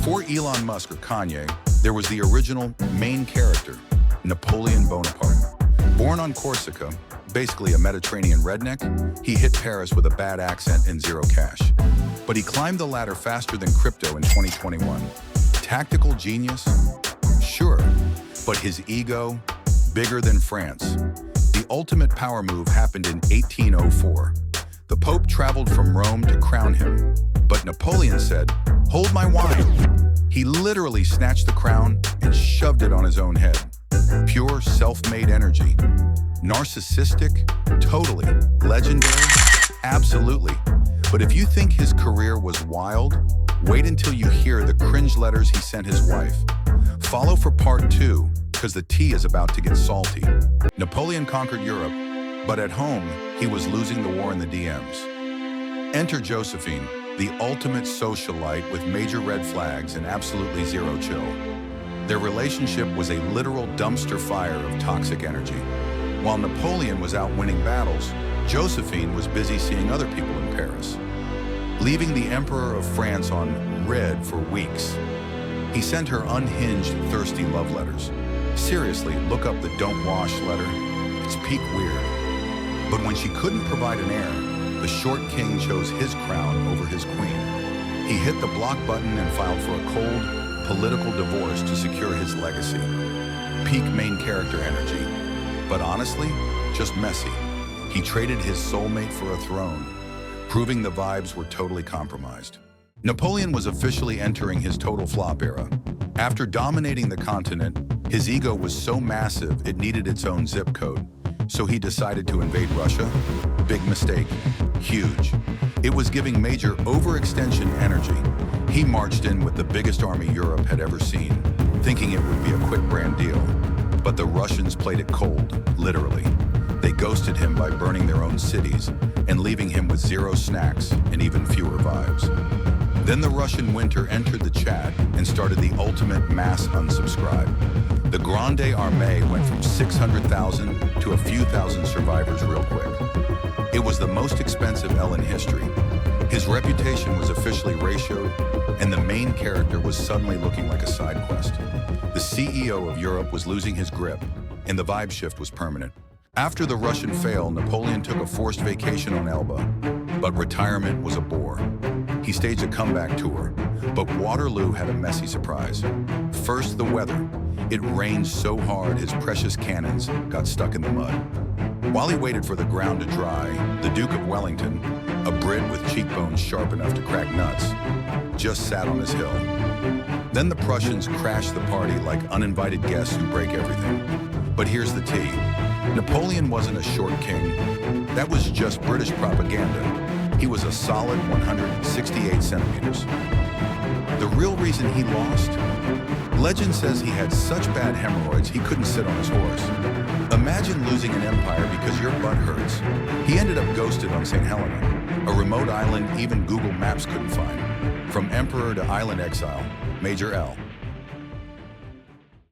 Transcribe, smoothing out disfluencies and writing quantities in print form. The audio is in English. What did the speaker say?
Before Elon Musk or Kanye, there was the original main character, Napoleon Bonaparte. Born on Corsica, basically a Mediterranean redneck, he hit Paris with a bad accent and zero cash. But he climbed the ladder faster than crypto in 2021. Tactical genius? Sure, but his ego, bigger than France. The ultimate power move happened in 1804. The Pope traveled from Rome to crown him, but Napoleon said, "Hold my wine." He literally snatched the crown and shoved it on his own head. Pure self-made energy. Narcissistic? Totally. Legendary? Absolutely. But if you think his career was wild, wait until you hear the cringe letters he sent his wife. Follow for part 2, because the tea is about to get salty. Napoleon conquered Europe, but at home, he was losing the war in the DMs. Enter Josephine, the ultimate socialite with major red flags and absolutely zero chill. Their relationship was a literal dumpster fire of toxic energy. While Napoleon was out winning battles, Josephine was busy seeing other people in Paris, leaving the Emperor of France on red for weeks. He sent her unhinged, thirsty love letters. Seriously, look up the "don't wash" letter. It's peak weird. But when she couldn't provide an heir, the short king chose his crown over his queen. He hit the block button and filed for a cold, political divorce to secure his legacy. Peak main character energy. But honestly, just messy. He traded his soulmate for a throne, proving the vibes were totally compromised. Napoleon was officially entering his total flop era. After dominating the continent, his ego was so massive it needed its own zip code. So he decided to invade Russia? Big mistake. Huge. It was giving major overextension energy. He marched in with the biggest army Europe had ever seen, thinking it would be a quick brand deal. But the Russians played it cold, literally. They ghosted him by burning their own cities and leaving him with zero snacks and even fewer vibes. Then the Russian winter entered the chat and started the ultimate mass unsubscribe. The Grande Armée went from 600,000 to a few thousand survivors real quick. It was the most expensive L in history. His reputation was officially ratioed, and the main character was suddenly looking like a side quest. The CEO of Europe was losing his grip, and the vibe shift was permanent. After the Russian fail, Napoleon took a forced vacation on Elba, but retirement was a bore. He staged a comeback tour, but Waterloo had a messy surprise. First, the weather. It rained so hard his precious cannons got stuck in the mud. While he waited for the ground to dry, the Duke of Wellington, a Brit with cheekbones sharp enough to crack nuts, just sat on his hill. Then the Prussians crashed the party like uninvited guests who break everything. But here's the tea. Napoleon wasn't a short king. That was just British propaganda. He was a solid 168 centimeters. The real reason he lost? Legend says he had such bad hemorrhoids he couldn't sit on his horse. Imagine losing an empire because your butt hurts. He ended up ghosted on St. Helena, a remote island even Google Maps couldn't find. From emperor to island exile, Major L.